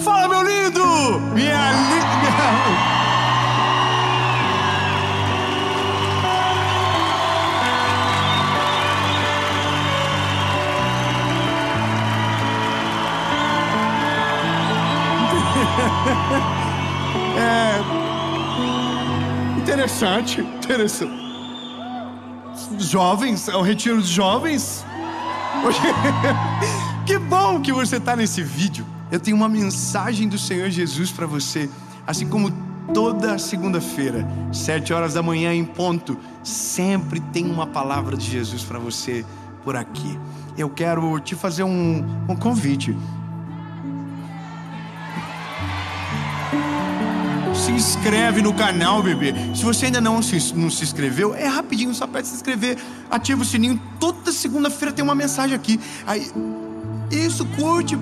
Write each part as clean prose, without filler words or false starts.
Fala, meu lindo! Minha linda! Interessante. Jovens, é o retiro de jovens. Que bom que você está nesse vídeo. Eu tenho uma mensagem do Senhor Jesus para você. Assim como toda segunda-feira, 7 horas da manhã em ponto, sempre tem uma palavra de Jesus para você por aqui. Eu quero te fazer um convite. Se inscreve no canal, bebê. Se você ainda não se inscreveu, é rapidinho, só pede se inscrever. Ativa o sininho. Toda segunda-feira tem uma mensagem aqui. Aí, isso, curte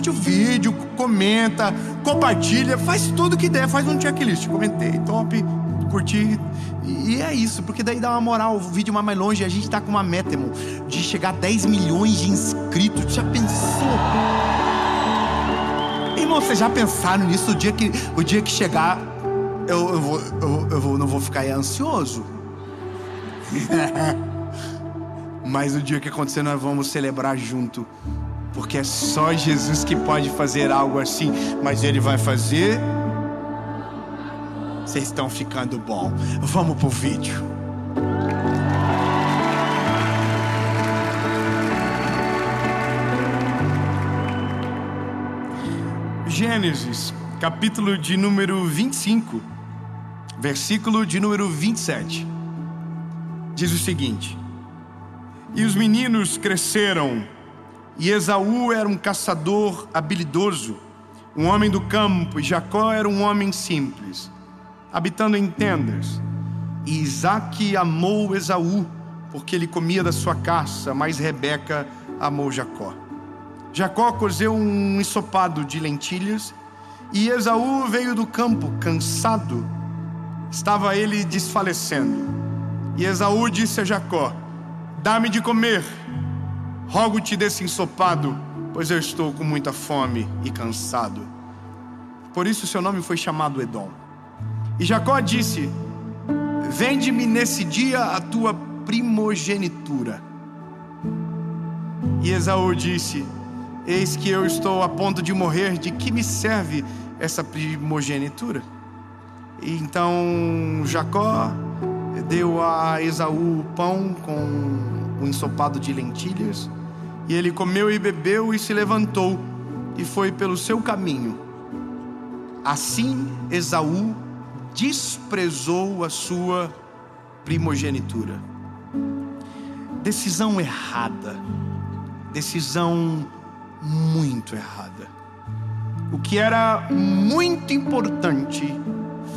o vídeo, comenta, compartilha, faz tudo que der, faz um checklist. Comentei, top, curti. E é isso, porque daí dá uma moral, o vídeo vai mais longe. A gente tá com uma meta, irmão, de chegar a 10 milhões de inscritos. Já pensou? Irmão, vocês já pensaram nisso? O dia que chegar, eu não vou ficar ansioso. Mas o dia que acontecer, nós vamos celebrar junto. Porque é só Jesus que pode fazer algo assim. Mas Ele vai fazer. Vocês estão ficando bom. Vamos pro vídeo. Gênesis, capítulo de número 25, versículo de número 27. Diz o seguinte: e os meninos cresceram, e Esaú era um caçador habilidoso, um homem do campo, e Jacó era um homem simples, habitando em tendas. E Isaque amou Esaú, porque ele comia da sua caça, mas Rebeca amou Jacó. Jacó cozeu um ensopado de lentilhas, e Esaú veio do campo cansado. Estava ele desfalecendo. E Esaú disse a Jacó: dá-me de comer, rogo-te desse ensopado, pois eu estou com muita fome e cansado. Por isso seu nome foi chamado Edom. E Jacó disse: vende-me nesse dia a tua primogenitura. E Esaú disse: eis que eu estou a ponto de morrer, de que me serve essa primogenitura? E então Jacó deu a Esaú o pão com o ensopado de lentilhas, e ele comeu e bebeu e se levantou e foi pelo seu caminho. Assim Esaú desprezou a sua primogenitura. Decisão errada, decisão muito errada. O que era muito importante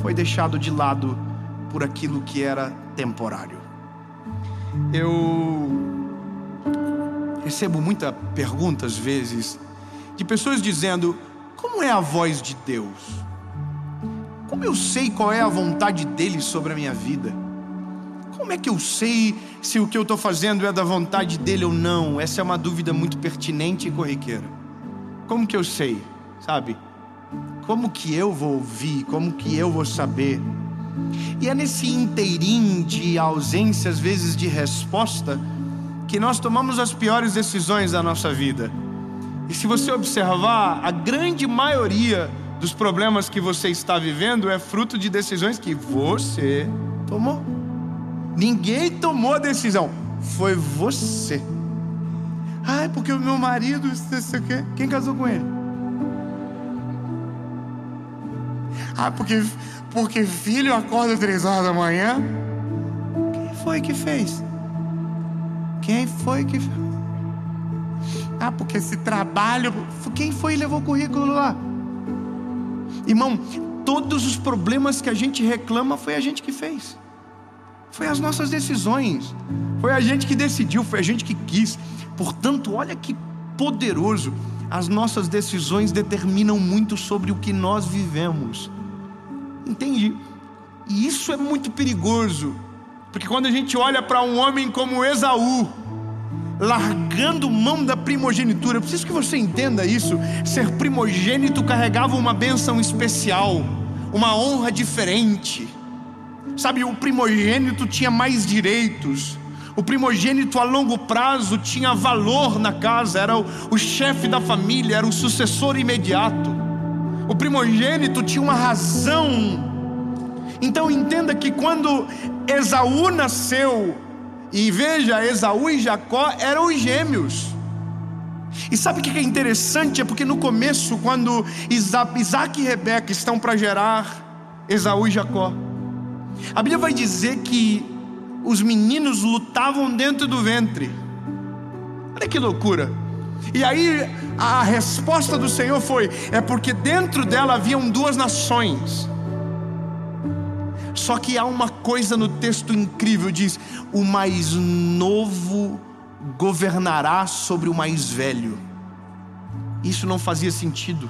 foi deixado de lado por aquilo que era temporário. Eu recebo muita pergunta às vezes de pessoas dizendo: como é a voz de Deus? Como eu sei qual é a vontade dele sobre a minha vida? Como é que eu sei se o que eu estou fazendo é da vontade dele ou não? Essa é uma dúvida muito pertinente e corriqueira. Como que eu sei, sabe? Como que eu vou ouvir? Como que eu vou saber? E é nesse inteirinho de ausência, às vezes de resposta, que nós tomamos as piores decisões da nossa vida. E se você observar, a grande maioria dos problemas que você está vivendo é fruto de decisões que você tomou. Ninguém tomou a decisão, foi você. Ah, é porque o meu marido, isso aqui. Quem casou com ele? Ah, porque filho acorda 3 horas da manhã. Quem foi que fez? Quem foi que fez? Ah, porque esse trabalho. Quem foi e levou o currículo lá? Irmão, todos os problemas que a gente reclama foi a gente que fez. Foi as nossas decisões. Foi a gente que decidiu, foi a gente que quis. Portanto, olha que poderoso. As nossas decisões determinam muito sobre o que nós vivemos. Entende? E isso é muito perigoso. Porque quando a gente olha para um homem como Esaú, largando mão da primogenitura. Preciso que você entenda isso. Ser primogênito carregava uma bênção especial, uma honra diferente. Sabe, o primogênito tinha mais direitos. O primogênito a longo prazo tinha valor na casa, era o chefe da família, era o sucessor imediato. O primogênito tinha uma razão. Então entenda que quando Esaú nasceu, e veja, Esaú e Jacó eram os gêmeos. E sabe o que é interessante? É porque no começo, quando Isaac e Rebeca estão para gerar Esaú e Jacó, a Bíblia vai dizer que os meninos lutavam dentro do ventre. Olha que loucura. E aí a resposta do Senhor foi: é porque dentro dela haviam duas nações. Só que há uma coisa no texto incrível, diz: o mais novo governará sobre o mais velho. Isso não fazia sentido.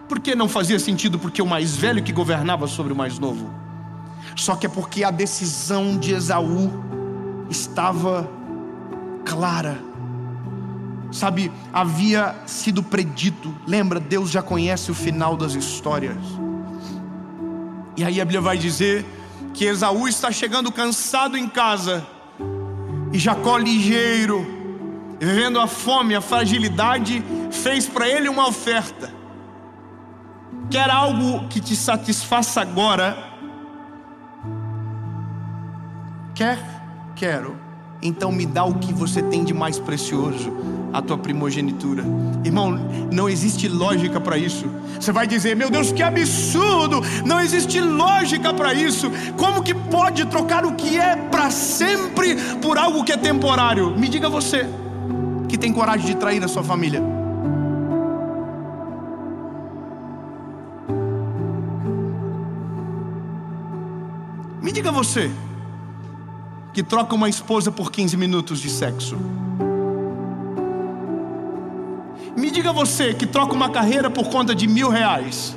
Por que não fazia sentido? Porque o mais velho que governava sobre o mais novo. Só que é porque a decisão de Esaú estava clara. Sabe, havia sido predito. Lembra, Deus já conhece o final das histórias. E aí a Bíblia vai dizer que Esaú está chegando cansado em casa, e Jacó, ligeiro, vivendo a fome, a fragilidade, fez para ele uma oferta. Quer algo que te satisfaça agora? Quero. Então me dá o que você tem de mais precioso, a tua primogenitura. Irmão, não existe lógica para isso. Você vai dizer: meu Deus, que absurdo! Não existe lógica para isso. Como que pode trocar o que é para sempre por algo que é temporário? Me diga você, que tem coragem de trair a sua família. Me diga você, que troca uma esposa por 15 minutos de sexo. Me diga você, que troca uma carreira por conta de R$1.000.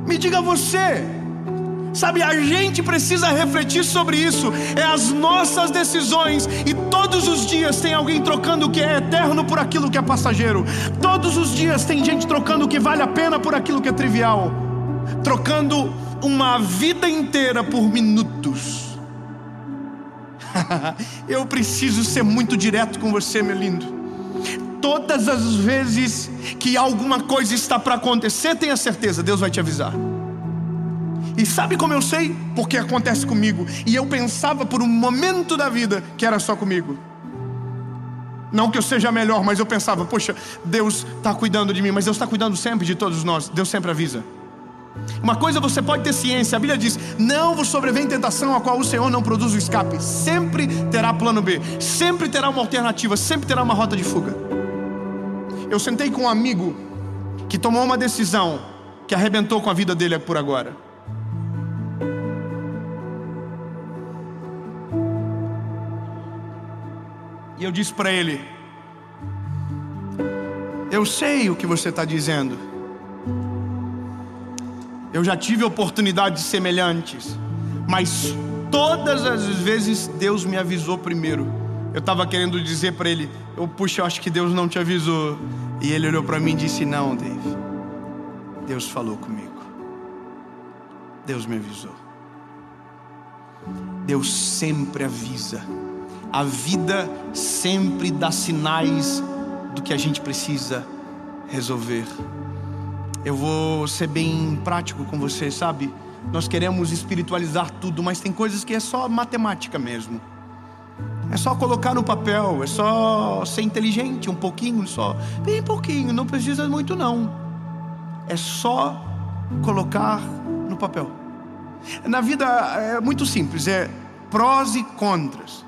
Me diga você. Sabe, a gente precisa refletir sobre isso. É as nossas decisões. E todos os dias tem alguém trocando o que é eterno por aquilo que é passageiro. Todos os dias tem gente trocando o que vale a pena por aquilo que é trivial. Trocando uma vida inteira por minutos. Eu preciso ser muito direto com você, meu lindo. Todas as vezes que alguma coisa está para acontecer, tenha certeza, Deus vai te avisar. E sabe como eu sei? Porque acontece comigo. E eu pensava por um momento da vida que era só comigo. Não que eu seja melhor, mas eu pensava: poxa, Deus está cuidando de mim. Mas Deus está cuidando sempre de todos nós. Deus sempre avisa. Uma coisa você pode ter ciência, a Bíblia diz: não vos sobrevém tentação a qual o Senhor não produz o escape. Sempre terá plano B, sempre terá uma alternativa, sempre terá uma rota de fuga. Eu sentei com um amigo que tomou uma decisão que arrebentou com a vida dele por agora. E eu disse para ele: eu sei o que você está dizendo. Eu já tive oportunidades semelhantes, mas todas as vezes Deus me avisou primeiro. Eu estava querendo dizer para ele: puxa, eu acho que Deus não te avisou. E ele olhou para mim e disse: não, Dave, Deus falou comigo. Deus me avisou. Deus sempre avisa. A vida sempre dá sinais do que a gente precisa resolver. Eu vou ser bem prático com você, sabe? Nós queremos espiritualizar tudo, mas tem coisas que é só matemática mesmo. É só colocar no papel, é só ser inteligente um pouquinho, só bem pouquinho, não precisa muito não. É só colocar no papel. Na vida é muito simples, é prós e contras.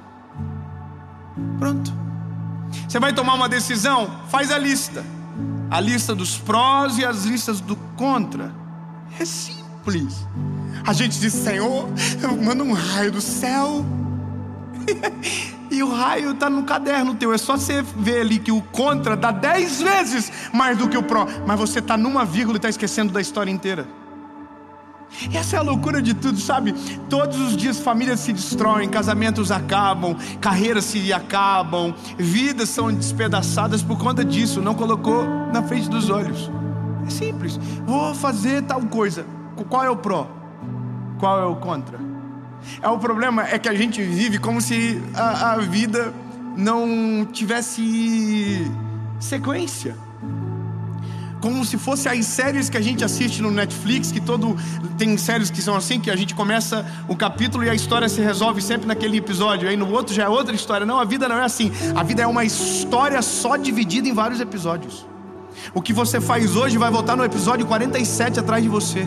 Pronto. Você vai tomar uma decisão, faz a lista. A lista dos prós e as listas do contra. É simples. A gente diz: Senhor, manda um raio do céu. E o raio está no caderno teu. É só você ver ali que o contra dá 10 vezes mais do que o pró. Mas você está numa vírgula e está esquecendo da história inteira. Essa é a loucura de tudo, sabe? Todos os dias famílias se destroem, casamentos acabam, carreiras se acabam, vidas são despedaçadas por conta disso. Não colocou na frente dos olhos. É simples. Vou fazer tal coisa. Qual é o pró? Qual é o contra? O problema é que a gente vive como se a vida não tivesse sequência. Como se fosse as séries que a gente assiste no Netflix, tem séries que são assim, que a gente começa o capítulo e a história se resolve sempre naquele episódio, aí no outro já é outra história. Não, a vida não é assim. A vida é uma história só dividida em vários episódios. O que você faz hoje vai voltar no episódio 47 atrás de você.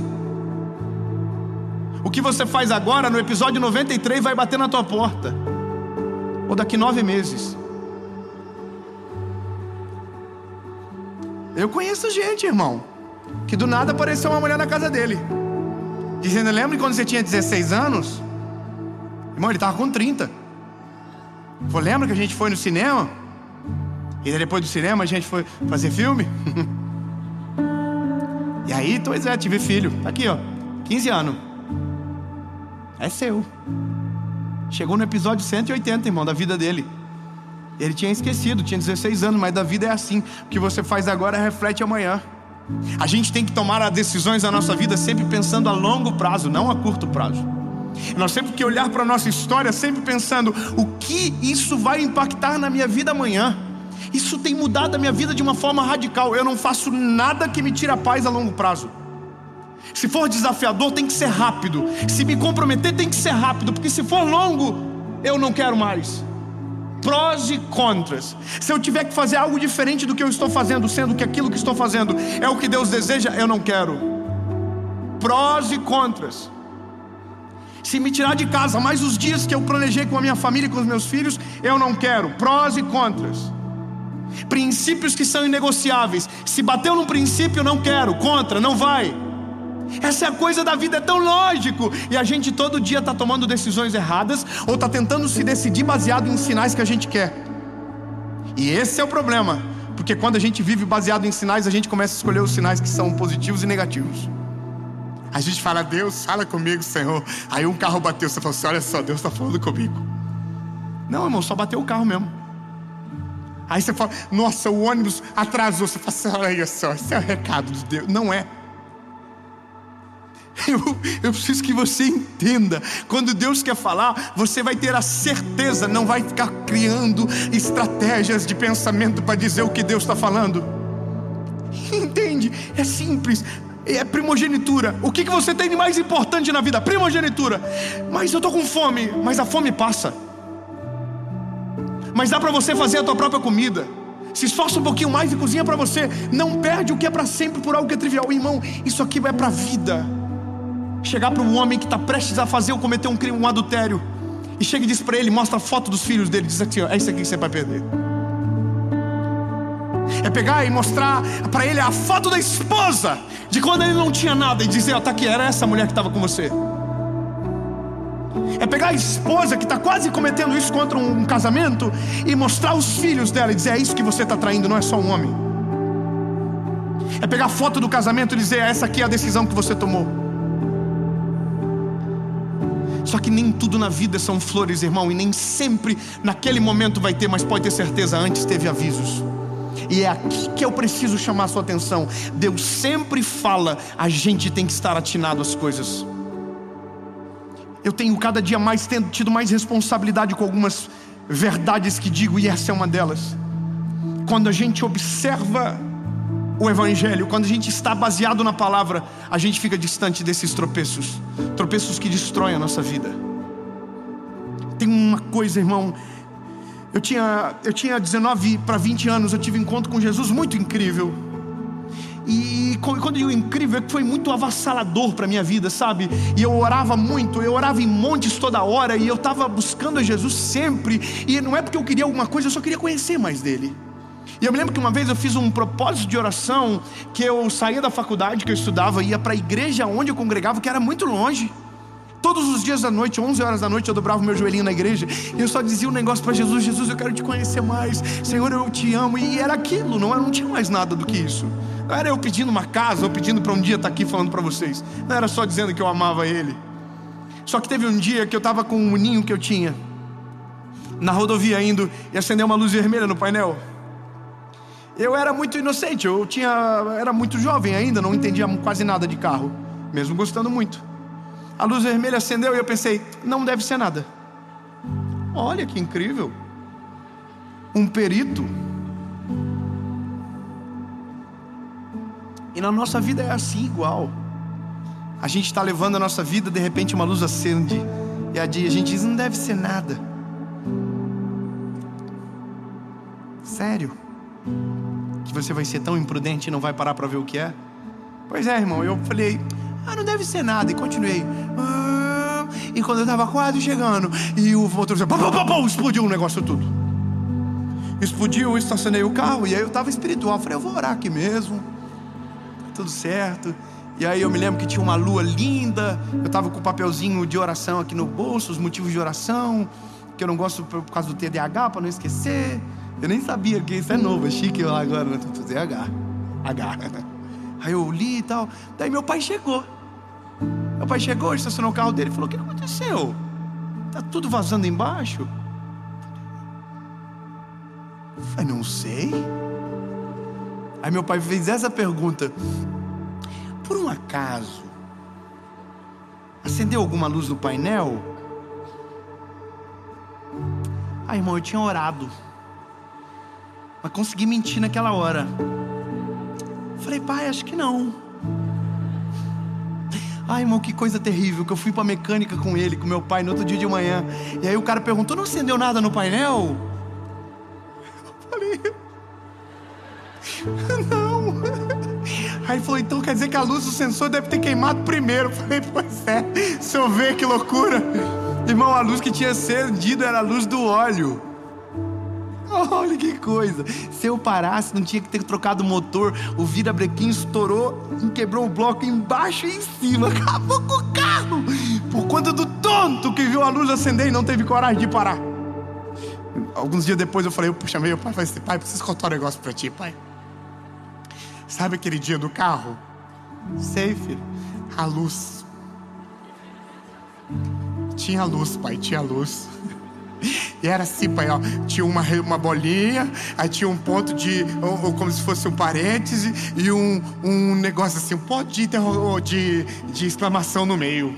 O que você faz agora no episódio 93 vai bater na tua porta, ou daqui 9 meses. Eu conheço gente, irmão, que do nada apareceu uma mulher na casa dele, dizendo: lembra quando você tinha 16 anos? Irmão, ele estava com 30. Falou: lembra que a gente foi no cinema? E depois do cinema a gente foi fazer filme? E aí, pois é, tive filho. Tá aqui, ó, 15 anos. É seu. Chegou no episódio 180, irmão, da vida dele. Ele tinha esquecido, tinha 16 anos, mas da vida é assim. O que você faz agora reflete amanhã. A gente tem que tomar as decisões da nossa vida sempre pensando a longo prazo, não a curto prazo. Nós temos que olhar para a nossa história sempre pensando: o que isso vai impactar na minha vida amanhã? Isso tem mudado a minha vida de uma forma radical. Eu não faço nada que me tire a paz a longo prazo. Se for desafiador, tem que ser rápido. Se me comprometer, tem que ser rápido, porque se for longo, eu não quero mais. Prós e contras. Se eu tiver que fazer algo diferente do que eu estou fazendo, sendo que aquilo que estou fazendo é o que Deus deseja, eu não quero. Prós e contras. Se me tirar de casa mais os dias que eu planejei com a minha família e com os meus filhos, eu não quero. Prós e contras. Princípios que são inegociáveis. Se bateu num princípio, não quero. Contra, não vai. Essa é a coisa da vida, é tão lógico. E a gente todo dia está tomando decisões erradas, ou está tentando se decidir baseado em sinais que a gente quer. E esse é o problema, porque quando a gente vive baseado em sinais, a gente começa a escolher os sinais que são positivos e negativos. A gente fala: Deus, fala comigo, Senhor. Aí um carro bateu, você fala assim: olha só, Deus está falando comigo. Não, irmão, só bateu o carro mesmo. Aí você fala: nossa, o ônibus atrasou. Você fala: olha só, esse é o recado de Deus. Não é. Eu preciso que você entenda. Quando Deus quer falar, você vai ter a certeza, não vai ficar criando estratégias de pensamento para dizer o que Deus está falando. Entende? É simples. É primogenitura. O que você tem de mais importante na vida? Primogenitura. Mas eu estou com fome. Mas a fome passa. Mas dá para você fazer a tua própria comida. Se esforça um pouquinho mais e cozinha para você. Não perde o que é para sempre por algo que é trivial. Irmão, isso aqui vai para a vida. Chegar para um homem que está prestes a fazer ou cometer um crime, um adultério, e chega e diz para ele, mostra a foto dos filhos dele, diz assim: ó, é isso aqui que você vai perder. É pegar e mostrar para ele a foto da esposa, de quando ele não tinha nada, e dizer: ó, tá aqui, era essa mulher que estava com você. É pegar a esposa que está quase cometendo isso contra um casamento, e mostrar os filhos dela, e dizer: é isso que você está traindo, não é só um homem. É pegar a foto do casamento e dizer: essa aqui é a decisão que você tomou. Só que nem tudo na vida são flores, irmão, e nem sempre naquele momento vai ter, mas pode ter certeza, antes teve avisos. E é aqui que eu preciso chamar a sua atenção. Deus sempre fala, a gente tem que estar atinado às coisas. Eu tenho cada dia mais tido mais responsabilidade com algumas verdades que digo, e essa é uma delas. Quando a gente observa o Evangelho, quando a gente está baseado na palavra, a gente fica distante desses tropeços. Tropeços que destroem a nossa vida. Tem uma coisa, irmão. Eu tinha 19 para 20 anos. Eu tive um encontro com Jesus muito incrível. E quando eu digo incrível, é que foi muito avassalador para a minha vida, sabe? E eu orava muito, eu orava em montes toda hora. E eu estava buscando a Jesus sempre. E não é porque eu queria alguma coisa, eu só queria conhecer mais dele. E eu me lembro que uma vez eu fiz um propósito de oração, que eu saía da faculdade que eu estudava, ia para a igreja onde eu congregava, que era muito longe. todos os dias da noite, 11 horas da noite, eu dobrava o meu joelhinho na igreja e eu só dizia um negócio para Jesus: Jesus, eu quero te conhecer mais, Senhor, eu te amo. E era aquilo, não tinha mais nada do que isso. Não era eu pedindo uma casa ou pedindo para um dia estar aqui falando para vocês. Não era só dizendo que eu amava Ele. Só que teve um dia que eu estava com um ninho que eu tinha na rodovia indo e acendeu uma luz vermelha no painel. Eu era muito inocente, era muito jovem ainda, não entendia quase nada de carro, mesmo gostando muito. A luz vermelha acendeu e eu pensei: não deve ser nada. Olha que incrível, um perito. E na nossa vida é assim, igual. A gente está levando a nossa vida, de repente uma luz acende e a gente diz: não deve ser nada. Sério? Que você vai ser tão imprudente e não vai parar para ver o que é? Pois é, irmão, eu falei: não deve ser nada, e continuei. E quando eu estava quase chegando, e o motor explodiu o negócio tudo. Explodiu, eu estacionei o carro, e aí eu estava espiritual, falei: eu vou orar aqui mesmo, tudo certo. E aí eu me lembro que tinha uma lua linda, eu estava com um papelzinho de oração aqui no bolso, os motivos de oração, que eu não gosto por causa do TDAH, para não esquecer. Eu nem sabia que isso é novo, é chique lá agora, né? TDAH. Aí eu li e tal. Daí meu pai chegou, estacionou o carro dele e falou: o que aconteceu? Tá tudo vazando embaixo? Eu falei: não sei. Aí meu pai fez essa pergunta: por um acaso acendeu alguma luz no painel? Irmão, eu tinha orado, mas consegui mentir naquela hora. Falei: pai, acho que não. Irmão, que coisa terrível, que eu fui pra mecânica com ele, com meu pai, no outro dia de manhã. E aí o cara perguntou: não acendeu nada no painel? Eu falei: não. Aí falou: então quer dizer que a luz do sensor deve ter queimado primeiro. Eu falei: pois é, se eu ver, que loucura. Irmão, a luz que tinha acendido era a luz do óleo. Olha que coisa. Se eu parasse, não tinha que ter trocado o motor, o virabrequim estourou e quebrou o bloco embaixo e em cima. Acabou com o carro, por conta do tonto que viu a luz acender e não teve coragem de parar. Alguns dias depois eu chamei meu pai e falei assim: pai, preciso contar um negócio pra ti, pai. Sabe aquele dia do carro? Sei, filho. A luz. Tinha luz, pai, tinha luz. E era assim, pai, ó. Tinha uma bolinha, aí tinha um ponto de, como se fosse um parêntese, e um negócio assim, um ponto de exclamação no meio.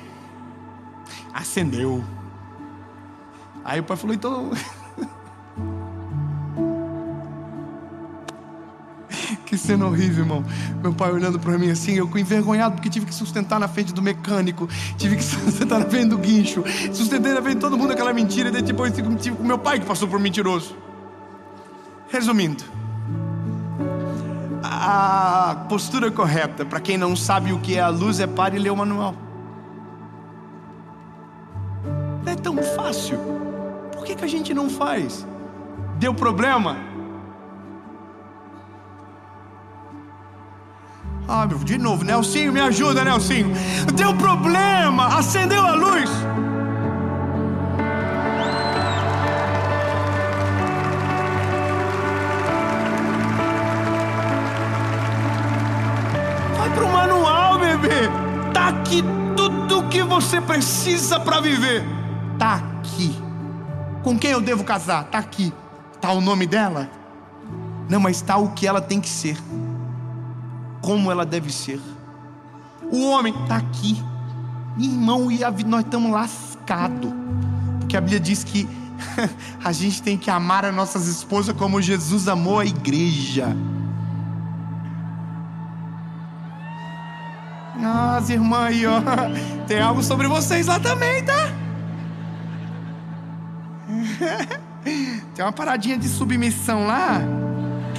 Acendeu. Aí o pai falou: então... Que cena horrível, irmão. Meu pai olhando pra mim assim, eu envergonhado, porque tive que sustentar na frente do mecânico, tive que sustentar na frente do guincho, sustentei na frente de todo mundo aquela mentira, e daí depois tive com meu pai, que passou por mentiroso. Resumindo, a postura correta, para quem não sabe o que é a luz, é pare e ler o manual. Não é tão fácil. Por que a gente não faz? Deu problema? De novo, Nelsinho, me ajuda, Nelsinho. Deu problema, acendeu a luz. Vai pro manual, bebê. Tá aqui tudo o que você precisa para viver. Tá aqui. Com quem eu devo casar? Tá aqui. Tá o nome dela? Não, mas tá o que ela tem que ser, como ela deve ser. O homem está aqui, irmão, e nós estamos lascados, porque a Bíblia diz que a gente tem que amar as nossas esposas como Jesus amou a igreja. As irmãs aí, ó, tem algo sobre vocês lá também, tá? Tem uma paradinha de submissão lá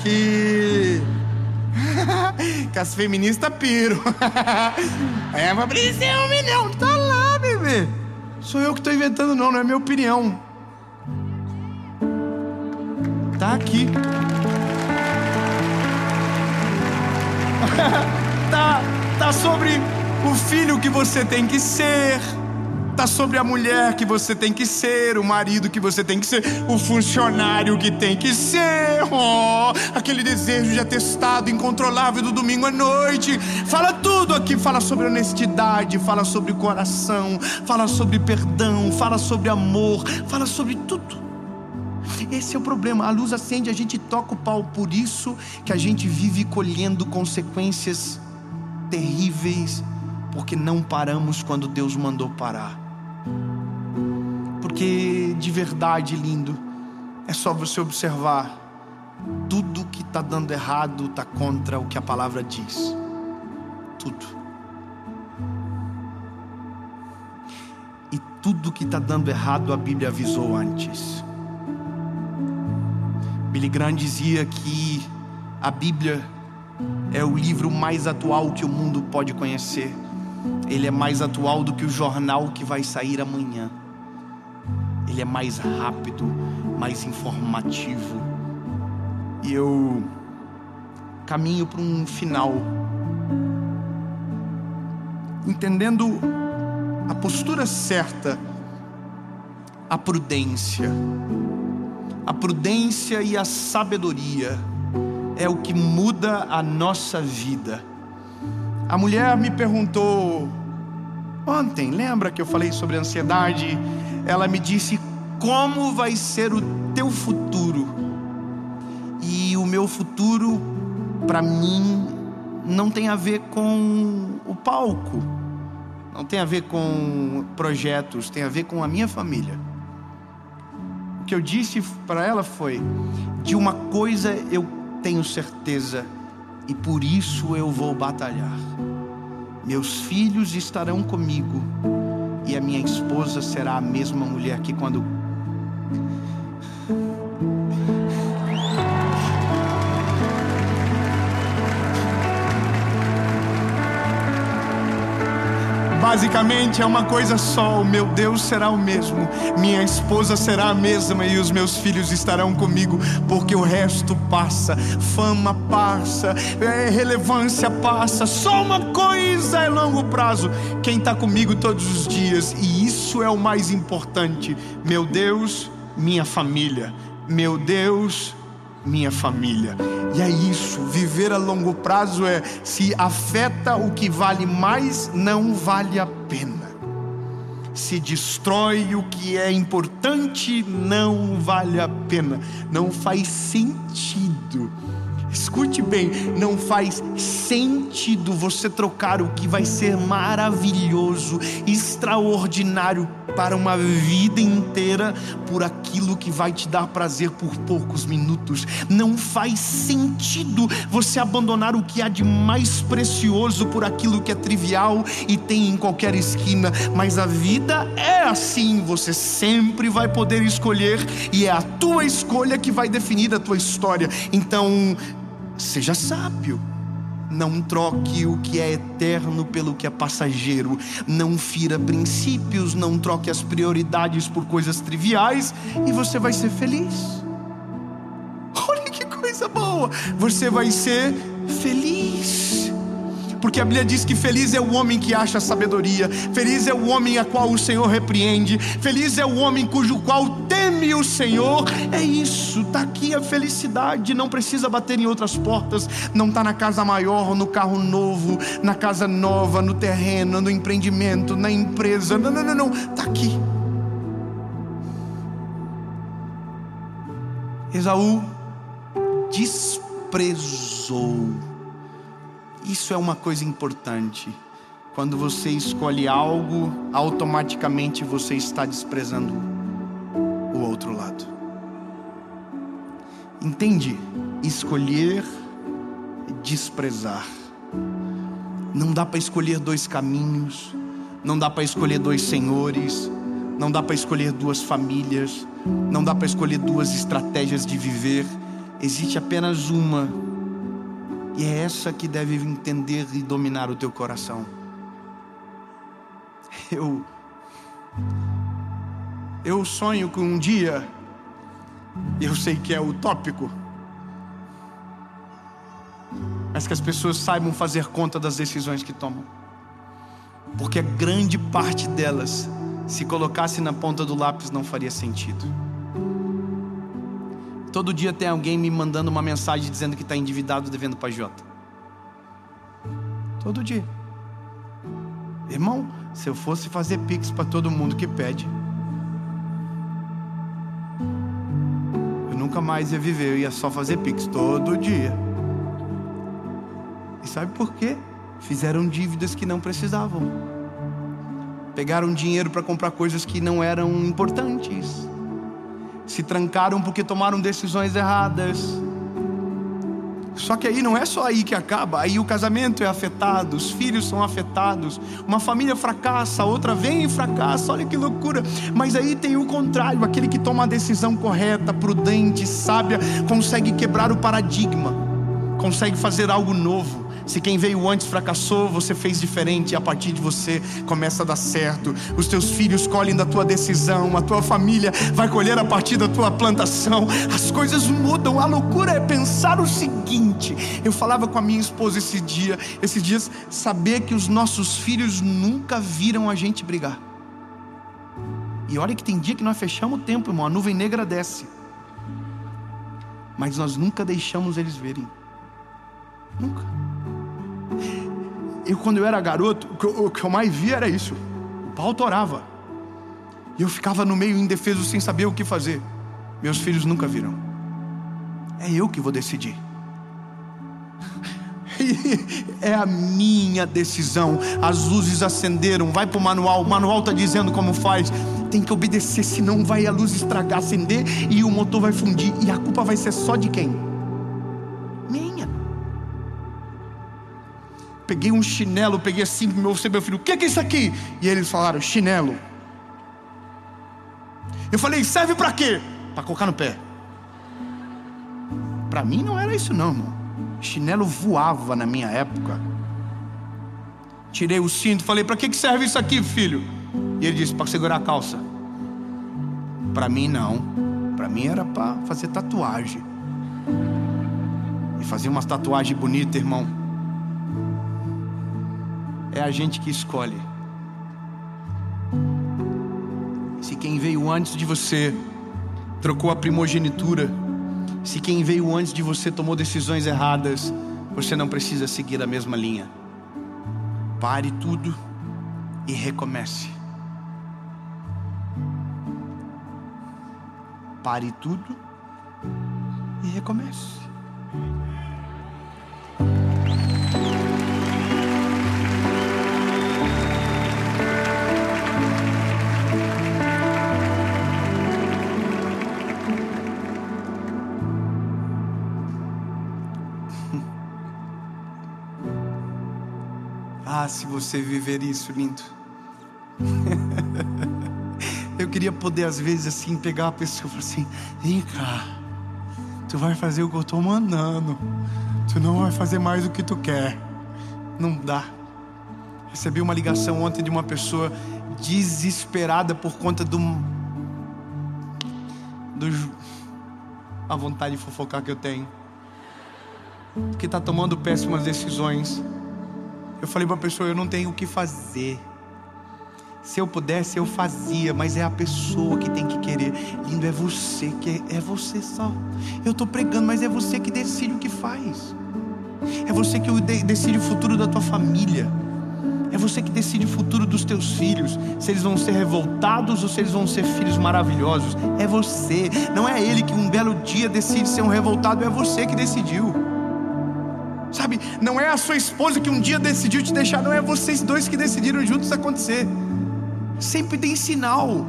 que as feministas piram. Mas precisa ser homem não. Tá lá, bebê. Sou eu que tô inventando, não é minha opinião. Tá aqui. Tá sobre o filho que você tem que ser. está sobre a mulher que você tem que ser, o marido que você tem que ser, o funcionário que tem que ser. Aquele desejo de atestado incontrolável do domingo à noite. Fala tudo aqui, fala sobre honestidade, fala sobre coração, fala sobre perdão, fala sobre amor, fala sobre tudo. Esse é o problema, a luz acende, a gente toca o pau. Por isso que a gente vive colhendo consequências terríveis, porque não paramos quando Deus mandou parar. Porque de verdade, lindo, é só você observar, tudo que está dando errado está contra o que a palavra diz. Tudo. E tudo que está dando errado a Bíblia avisou antes. Billy Graham dizia que a Bíblia é o livro mais atual que o mundo pode conhecer. Ele é mais atual do que o jornal que vai sair amanhã. Ele é mais rápido, mais informativo. E eu caminho para um final, entendendo a postura certa, a prudência. A prudência e a sabedoria é o que muda a nossa vida. A mulher me perguntou ontem, lembra que eu falei sobre ansiedade? Ela me disse: como vai ser o teu futuro? E o meu futuro, para mim, não tem a ver com o palco, não tem a ver com projetos, tem a ver com a minha família. O que eu disse para ela foi: de uma coisa eu tenho certeza, e por isso eu vou batalhar. Meus filhos estarão comigo, e a minha esposa será a mesma mulher que quando... Basicamente é uma coisa só: o meu Deus será o mesmo, minha esposa será a mesma e os meus filhos estarão comigo, porque o resto passa, fama passa, relevância passa, só uma coisa é longo prazo: quem está comigo todos os dias, e isso é o mais importante. Meu Deus, minha família. Meu Deus, minha família. E é isso, viver a longo prazo é: se afeta o que vale mais, não vale a pena. Se destrói o que é importante, não vale a pena. Não faz sentido. Escute bem, não faz sentido você trocar o que vai ser maravilhoso, extraordinário para uma vida inteira por aquilo que vai te dar prazer por poucos minutos. Não faz sentido você abandonar o que há de mais precioso por aquilo que é trivial e tem em qualquer esquina. Mas a vida é assim, você sempre vai poder escolher, e é a tua escolha que vai definir a tua história. Então, seja sábio. Não troque o que é eterno pelo que é passageiro. Não fira princípios. Não troque as prioridades por coisas triviais, e você vai ser feliz. Olha que coisa boa! Você vai ser feliz. Porque a Bíblia diz que feliz é o homem que acha sabedoria, feliz é o homem a qual o Senhor repreende, feliz é o homem cujo qual teme o Senhor. É isso, está aqui a felicidade. Não precisa bater em outras portas. Não está na casa maior, no carro novo, na casa nova, no terreno, no empreendimento, na empresa. Não, está aqui. Esaú desprezou. Isso é uma coisa importante. Quando você escolhe algo, automaticamente você está desprezando o outro lado. Entende? Escolher e desprezar. Não dá para escolher dois caminhos. Não dá para escolher dois senhores. Não dá para escolher duas famílias. Não dá para escolher duas estratégias de viver. Existe apenas uma. E é essa que deve entender e dominar o teu coração. Eu sonho que um dia, eu sei que é utópico, mas que as pessoas saibam fazer conta das decisões que tomam. Porque a grande parte delas se colocasse na ponta do lápis não faria sentido. Todo dia tem alguém me mandando uma mensagem dizendo que está endividado devendo para Jota. Todo dia. Irmão, se eu fosse fazer pix para todo mundo que pede, eu nunca mais ia viver, eu ia só fazer pix todo dia. E sabe por quê? Fizeram dívidas que não precisavam. Pegaram dinheiro para comprar coisas que não eram importantes. Se trancaram porque tomaram decisões erradas. Só que aí não é só aí que acaba. Aí o casamento é afetado, os filhos são afetados, uma família fracassa, outra vem e fracassa. Olha que loucura. Mas aí tem o contrário. Aquele que toma a decisão correta, prudente, sábia, consegue quebrar o paradigma, consegue fazer algo novo. Se quem veio antes fracassou, você fez diferente, e a partir de você começa a dar certo. Os teus filhos colhem da tua decisão, a tua família vai colher a partir da tua plantação. As coisas mudam. A loucura é pensar o seguinte: eu falava com a minha esposa esses dias, saber que os nossos filhos nunca viram a gente brigar. E olha que tem dia que nós fechamos o tempo, irmão, a nuvem negra desce, mas nós nunca deixamos eles verem. Nunca. Quando eu era garoto, o que eu mais via era isso. O pau torava e eu ficava no meio indefeso, sem saber o que fazer. Meus filhos nunca viram. É eu que vou decidir. É a minha decisão. As luzes acenderam, vai pro manual. O manual está dizendo como faz. Tem que obedecer, senão vai a luz estragar, acender e o motor vai fundir. E a culpa vai ser só de quem? Minha. Peguei um chinelo, peguei assim pro meu filho: o que é isso aqui? E eles falaram: chinelo. Eu falei: serve pra quê? Pra colocar no pé. Pra mim não era isso não, irmão. Chinelo voava na minha época. Tirei o cinto, falei: pra que serve isso aqui, filho? E ele disse: pra segurar a calça. Pra mim não. Pra mim era pra fazer tatuagem. E fazer umas tatuagens bonitas, irmão. É a gente que escolhe. Se quem veio antes de você trocou a primogenitura, se quem veio antes de você tomou decisões erradas, você não precisa seguir a mesma linha. Pare tudo e recomece. Pare tudo e recomece. Ah, se você viver isso, lindo. Eu queria poder às vezes assim pegar a pessoa e falar assim: vem cá, tu vai fazer o que eu estou mandando, tu não vai fazer mais o que tu quer. Não dá. Recebi uma ligação ontem de uma pessoa desesperada por conta a vontade de fofocar que eu tenho, que está tomando péssimas decisões. Eu falei para a pessoa: eu não tenho o que fazer. Se eu pudesse eu fazia, mas é a pessoa que tem que querer. Lindo, é você que é você só. Eu estou pregando, mas é você que decide o que faz. É você que decide o futuro da tua família. É você que decide o futuro dos teus filhos, se eles vão ser revoltados ou se eles vão ser filhos maravilhosos. É você. Não é ele que um belo dia decide ser um revoltado, é você que decidiu. Sabe, não é a sua esposa que um dia decidiu te deixar, não é vocês dois que decidiram juntos acontecer. Sempre tem sinal.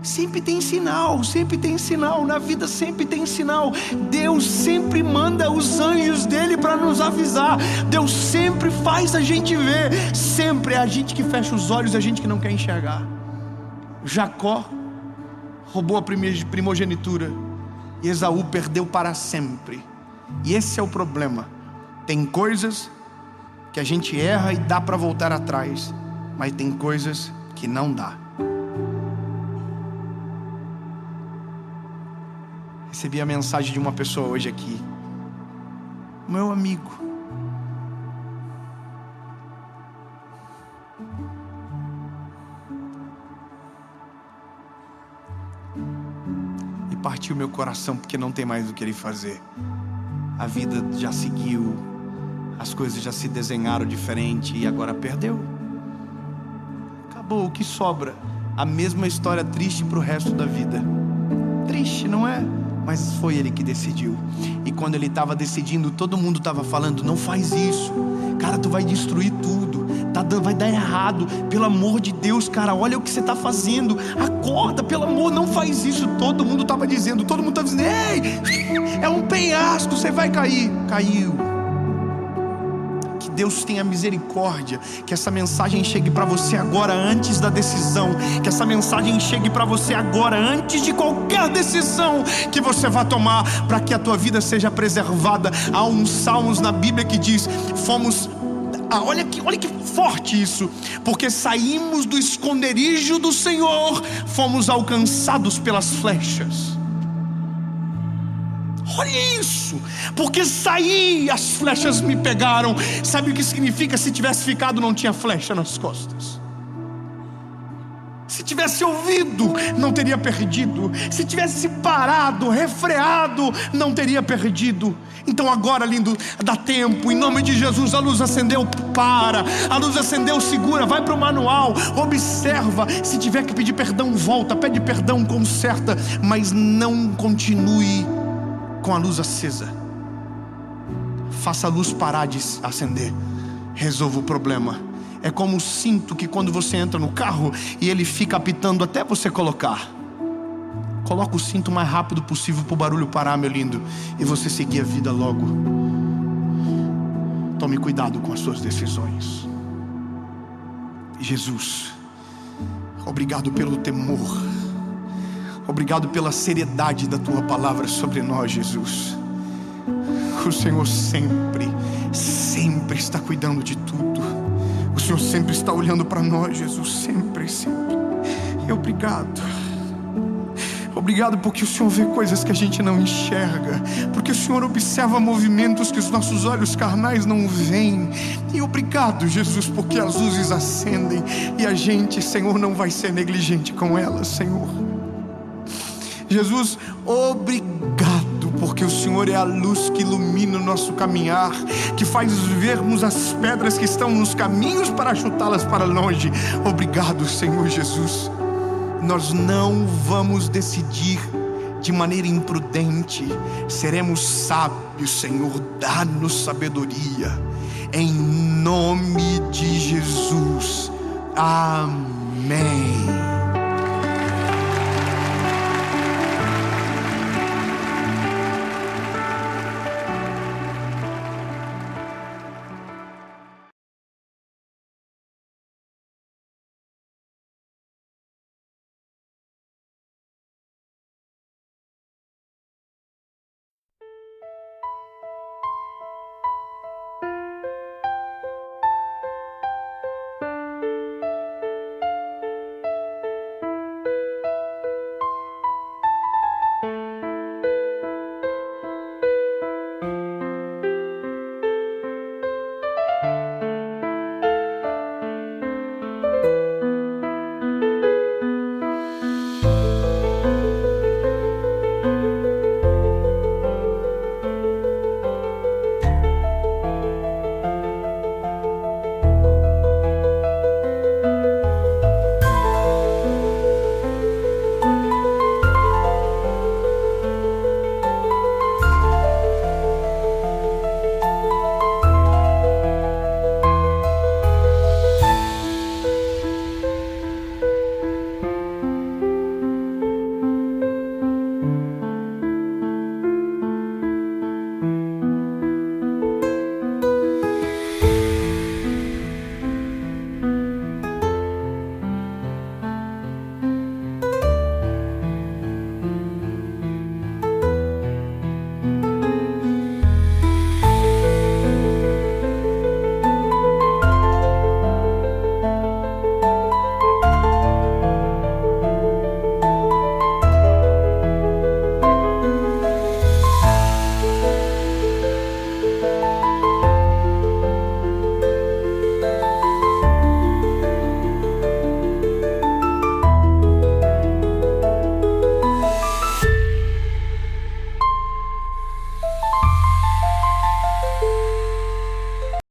Sempre tem sinal, sempre tem sinal. Na vida sempre tem sinal. Deus sempre manda os anjos dele para nos avisar. Deus sempre faz a gente ver. Sempre é a gente que fecha os olhos, a gente que não quer enxergar. Jacó roubou a primogenitura e Esaú perdeu para sempre. E esse é o problema. Tem coisas que a gente erra e dá para voltar atrás, mas tem coisas que não dá. Recebi a mensagem de uma pessoa hoje aqui. Meu amigo. partiu meu coração, porque não tem mais o que ele fazer. A vida já seguiu, as coisas já se desenharam diferente e agora perdeu. Acabou, o que sobra? A mesma história triste para o resto da vida. Triste, não é? Mas foi ele que decidiu. E quando ele estava decidindo, todo mundo estava falando: não faz isso, cara, tu vai destruir tudo, vai dar errado, pelo amor de Deus, cara, olha o que você está fazendo, acorda, pelo amor, não faz isso. Todo mundo estava dizendo, ei, é um penhasco, você vai cair. Caiu. Que Deus tenha misericórdia, que essa mensagem chegue para você agora, antes da decisão, que essa mensagem chegue para você agora, antes de qualquer decisão que você vá tomar, para que a tua vida seja preservada. Há uns salmos na Bíblia que diz: olha que forte isso, porque saímos do esconderijo do Senhor, fomos alcançados pelas flechas. Olha isso, porque saí, as flechas me pegaram. Sabe o que significa? Se tivesse ficado, não tinha flecha nas costas. Se tivesse ouvido, não teria perdido. Se tivesse parado, refreado, não teria perdido. Então agora, lindo, dá tempo, em nome de Jesus. A luz acendeu, para. A luz acendeu, segura, vai para o manual, observa. Se tiver que pedir perdão, volta, pede perdão, conserta, mas não continue com a luz acesa. Faça a luz parar de acender. Resolva o problema. É como o cinto que quando você entra no carro e ele fica apitando até você colocar. Coloca o cinto o mais rápido possível para o barulho parar, meu lindo, e você seguir a vida logo. Tome cuidado com as suas decisões. Jesus, obrigado pelo temor. Obrigado pela seriedade da tua palavra sobre nós, Jesus. O Senhor sempre está cuidando de tudo. O Senhor sempre está olhando para nós, Jesus, sempre. E obrigado. Obrigado porque o Senhor vê coisas que a gente não enxerga, porque o Senhor observa movimentos que os nossos olhos carnais não veem. E obrigado, Jesus, porque as luzes acendem e a gente, Senhor, não vai ser negligente com elas, Senhor. Jesus, obrigado, porque o Senhor é a luz que ilumina o nosso caminhar, que faz vermos as pedras que estão nos caminhos para chutá-las para longe. Obrigado, Senhor Jesus. Nós não vamos decidir de maneira imprudente, seremos sábios, Senhor, dá-nos sabedoria, em nome de Jesus, amém.